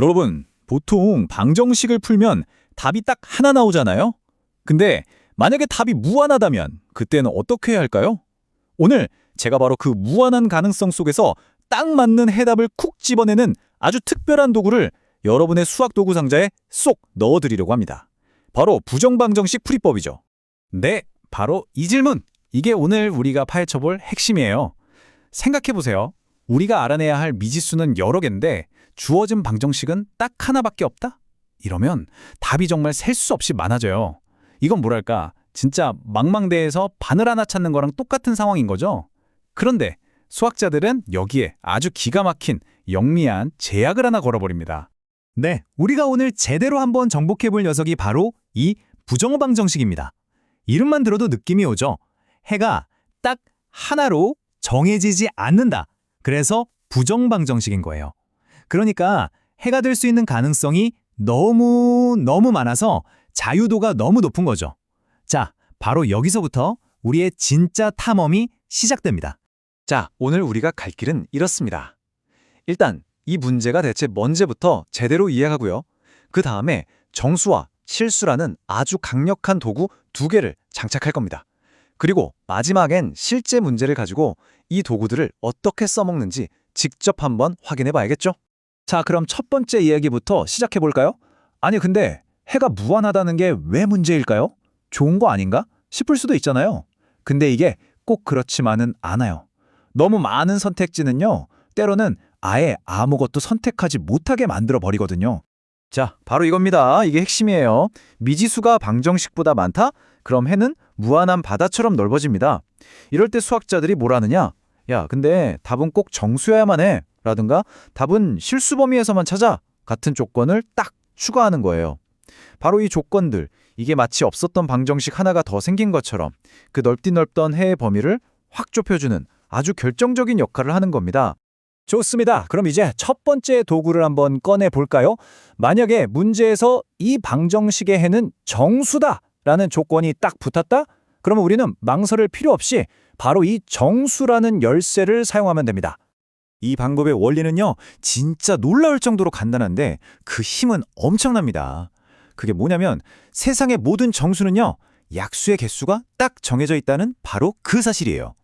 여러분, 보통 방정식을 풀면 답이 딱 하나 나오잖아요? 근데 만약에 답이 무한하다면 그때는 어떻게 해야 할까요? 오늘 제가 바로 그 무한한 가능성 속에서 딱 맞는 해답을 쿡 집어내는 아주 특별한 도구를 여러분의 수학 도구 상자에 쏙 넣어드리려고 합니다. 바로 부정방정식 풀이법이죠. 네, 바로 이 질문! 이게 오늘 우리가 파헤쳐볼 핵심이에요. 생각해보세요. 우리가 알아내야 할 미지수는 여러 개인데 주어진 방정식은 딱 하나밖에 없다? 이러면 답이 정말 셀 수 없이 많아져요. 이건 뭐랄까, 진짜 망망대해에서 바늘 하나 찾는 거랑 똑같은 상황인 거죠. 그런데 수학자들은 여기에 아주 기가 막힌 영리한 제약을 하나 걸어버립니다. 네, 우리가 오늘 제대로 한번 정복해볼 녀석이 바로 이 부정방정식입니다. 이름만 들어도 느낌이 오죠? 해가 딱 하나로 정해지지 않는다. 그래서 부정방정식인 거예요. 그러니까 해가 될 수 있는 가능성이 너무 많아서 자유도가 너무 높은 거죠. 자, 바로 여기서부터 우리의 진짜 탐험이 시작됩니다. 자, 오늘 우리가 갈 길은 이렇습니다. 일단 이 문제가 대체 뭔지부터 제대로 이해하고요. 그 다음에 정수와 실수라는 아주 강력한 도구 두 개를 장착할 겁니다. 그리고 마지막엔 실제 문제를 가지고 이 도구들을 어떻게 써먹는지 직접 한번 확인해 봐야겠죠? 자, 그럼 첫 번째 이야기부터 시작해 볼까요? 아니, 근데 해가 무한하다는 게 왜 문제일까요? 좋은 거 아닌가? 싶을 수도 있잖아요. 근데 이게 꼭 그렇지만은 않아요. 너무 많은 선택지는요, 때로는 아예 아무것도 선택하지 못하게 만들어 버리거든요. 자, 바로 이겁니다. 이게 핵심이에요. 미지수가 방정식보다 많다? 그럼 해는 무한한 바다처럼 넓어집니다. 이럴 때 수학자들이 뭐라느냐? 야, 근데 답은 꼭 정수여야만 해. 라든가 답은 실수 범위에서만 찾아. 같은 조건을 딱 추가하는 거예요. 바로 이 조건들, 이게 마치 없었던 방정식 하나가 더 생긴 것처럼 그 넓던 해의 범위를 확 좁혀주는 아주 결정적인 역할을 하는 겁니다. 좋습니다. 그럼 이제 첫 번째 도구를 한번 꺼내 볼까요? 만약에 문제에서 이 방정식의 해는 정수다라는 조건이 딱 붙었다? 그러면 우리는 망설일 필요 없이 바로 이 정수라는 열쇠를 사용하면 됩니다. 이 방법의 원리는요, 진짜 놀라울 정도로 간단한데 그 힘은 엄청납니다. 그게 뭐냐면 세상의 모든 정수는요, 약수의 개수가 딱 정해져 있다는 바로 그 사실이에요.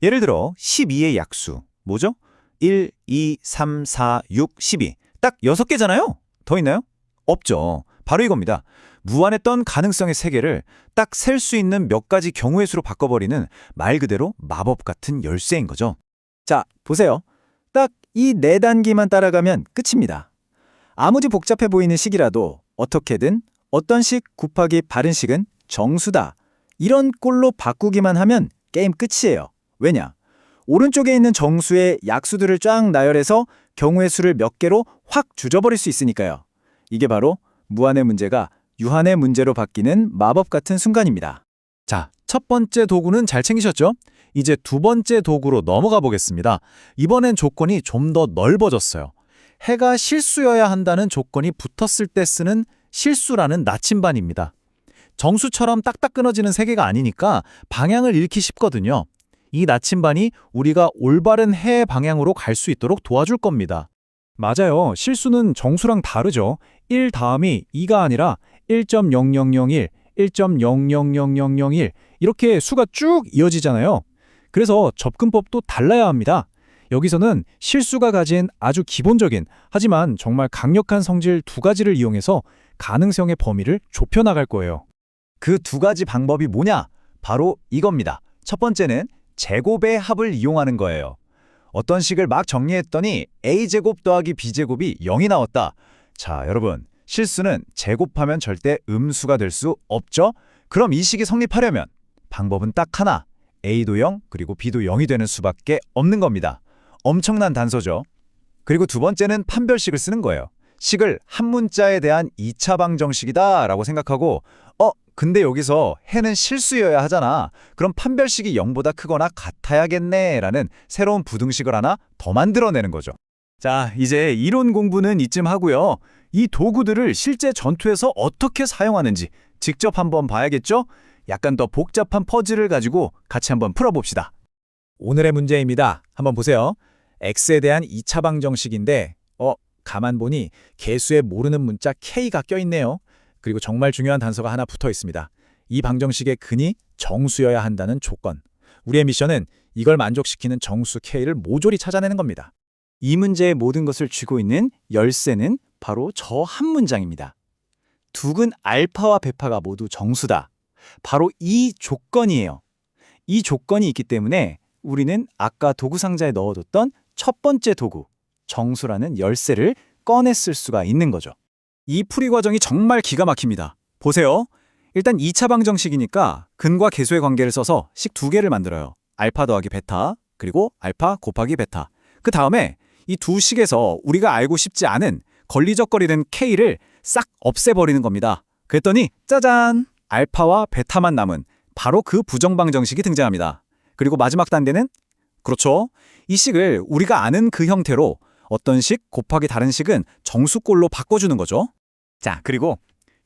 예를 들어 12의 약수, 뭐죠? 1, 2, 3, 4, 6, 12. 딱 6개잖아요? 더 있나요? 없죠. 바로 이겁니다. 무한했던 가능성의 세계를 딱 셀 수 있는 몇 가지 경우의 수로 바꿔버리는 말 그대로 마법 같은 열쇠인 거죠. 자, 보세요. 딱 이 4단계만 따라가면 끝입니다. 아무리 복잡해 보이는 식이라도 어떻게든 어떤 식 곱하기 바른 식은 정수다. 이런 꼴로 바꾸기만 하면 게임 끝이에요. 왜냐? 오른쪽에 있는 정수의 약수들을 쫙 나열해서 경우의 수를 몇 개로 확 줄여버릴 수 있으니까요. 이게 바로 무한의 문제가 유한의 문제로 바뀌는 마법 같은 순간입니다. 자, 첫 번째 도구는 잘 챙기셨죠? 이제 두 번째 도구로 넘어가 보겠습니다. 이번엔 조건이 좀 더 넓어졌어요. 해가 실수여야 한다는 조건이 붙었을 때 쓰는 실수라는 나침반입니다. 정수처럼 딱딱 끊어지는 세계가 아니니까 방향을 잃기 쉽거든요. 이 나침반이 우리가 올바른 해의 방향으로 갈 수 있도록 도와줄 겁니다. 맞아요. 실수는 정수랑 다르죠. 1 다음이 2가 아니라 1.0001, 1.000001 이렇게 수가 쭉 이어지잖아요. 그래서 접근법도 달라야 합니다. 여기서는 실수가 가진 아주 기본적인 하지만 정말 강력한 성질 두 가지를 이용해서 가능성의 범위를 좁혀나갈 거예요. 그 두 가지 방법이 뭐냐? 바로 이겁니다. 첫 번째는 제곱의 합을 이용하는 거예요. 어떤 식을 막 정리했더니 a제곱 더하기 b제곱이 0이 나왔다. 자, 여러분, 실수는 제곱하면 절대 음수가 될 수 없죠? 그럼 이 식이 성립하려면 방법은 딱 하나, a도 0 그리고 b도 0이 되는 수밖에 없는 겁니다. 엄청난 단서죠. 그리고 두 번째는 판별식을 쓰는 거예요. 식을 한 문자에 대한 2차 방정식이다 라고 생각하고 근데 여기서 해는 실수여야 하잖아. 그럼 판별식이 0보다 크거나 같아야겠네 라는 새로운 부등식을 하나 더 만들어내는 거죠. 자, 이제 이론 공부는 이쯤 하고요. 이 도구들을 실제 전투에서 어떻게 사용하는지 직접 한번 봐야겠죠? 약간 더 복잡한 퍼즐을 가지고 같이 한번 풀어봅시다. 오늘의 문제입니다. 한번 보세요. x에 대한 2차 방정식인데 가만 보니 개수에 모르는 문자 K가 껴있네요. 그리고 정말 중요한 단서가 하나 붙어 있습니다. 이 방정식의 근이 정수여야 한다는 조건. 우리의 미션은 이걸 만족시키는 정수 K를 모조리 찾아내는 겁니다. 이 문제의 모든 것을 쥐고 있는 열쇠는 바로 저 한 문장입니다. 두근 알파와 베타가 모두 정수다. 바로 이 조건이에요. 이 조건이 있기 때문에 우리는 아까 도구 상자에 넣어뒀던 첫 번째 도구, 정수라는 열쇠를 꺼냈을 수가 있는 거죠. 이 풀이 과정이 정말 기가 막힙니다. 보세요. 일단 2차 방정식이니까 근과 계수의 관계를 써서 식 두 개를 만들어요. 알파 더하기 베타, 그리고 알파 곱하기 베타. 그 다음에 이 두 식에서 우리가 알고 싶지 않은 걸리적거리는 K를 싹 없애버리는 겁니다. 그랬더니 짜잔! 알파와 베타만 남은 바로 그 부정방정식이 등장합니다. 그리고 마지막 단계는 그렇죠. 이 식을 우리가 아는 그 형태로 어떤 식 곱하기 다른 식은 정수꼴로 바꿔주는 거죠. 자, 그리고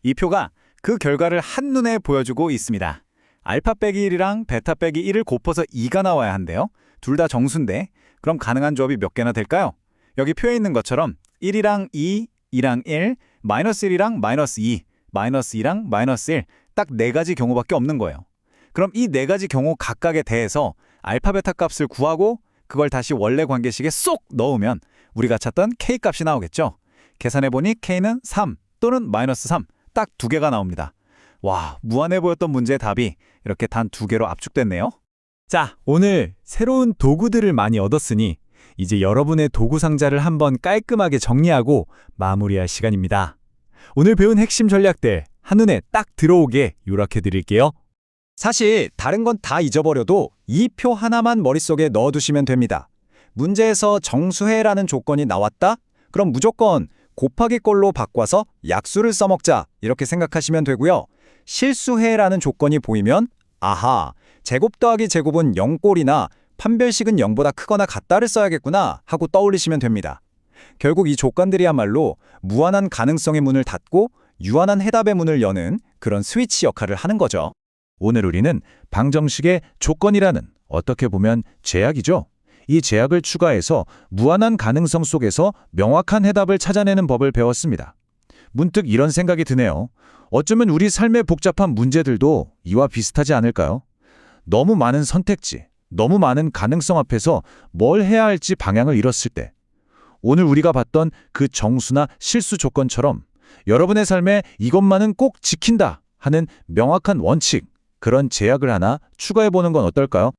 이 표가 그 결과를 한눈에 보여주고 있습니다. 알파 빼기 1이랑 베타 빼기 1을 곱해서 2가 나와야 한대요. 둘 다 정수인데 그럼 가능한 조합이 몇 개나 될까요? 여기 표에 있는 것처럼 1이랑 2, 2랑 1, 마이너스 1이랑 마이너스 2, 마이너스 2랑 마이너스 1, 딱 네 가지 경우밖에 없는 거예요. 그럼 이 네 가지 경우 각각에 대해서 알파 베타 값을 구하고 그걸 다시 원래 관계식에 쏙 넣으면 우리가 찾던 K 값이 나오겠죠. 계산해보니 K는 3 또는 마이너스 3, 딱 두 개가 나옵니다. 와, 무한해 보였던 문제의 답이 이렇게 단 두 개로 압축됐네요. 자, 오늘 새로운 도구들을 많이 얻었으니 이제 여러분의 도구 상자를 한번 깔끔하게 정리하고 마무리할 시간입니다. 오늘 배운 핵심 전략들 한눈에 딱 들어오게 요약해 드릴게요. 사실 다른 건 다 잊어버려도 이 표 하나만 머릿속에 넣어두시면 됩니다. 문제에서 정수해라는 조건이 나왔다? 그럼 무조건 곱하기 꼴로 바꿔서 약수를 써먹자 이렇게 생각하시면 되고요. 실수해라는 조건이 보이면 아하, 제곱 더하기 제곱은 0꼴이나 판별식은 0보다 크거나 같다를 써야겠구나 하고 떠올리시면 됩니다. 결국 이 조건들이야말로 무한한 가능성의 문을 닫고 유한한 해답의 문을 여는 그런 스위치 역할을 하는 거죠. 오늘 우리는 방정식의 조건이라는 어떻게 보면 제약이죠. 이 제약을 추가해서 무한한 가능성 속에서 명확한 해답을 찾아내는 법을 배웠습니다. 문득 이런 생각이 드네요. 어쩌면 우리 삶의 복잡한 문제들도 이와 비슷하지 않을까요? 너무 많은 선택지, 너무 많은 가능성 앞에서 뭘 해야 할지 방향을 잃었을 때, 오늘 우리가 봤던 그 정수나 실수 조건처럼 여러분의 삶에 이것만은 꼭 지킨다 하는 명확한 원칙, 그런 제약을 하나 추가해보는 건 어떨까요?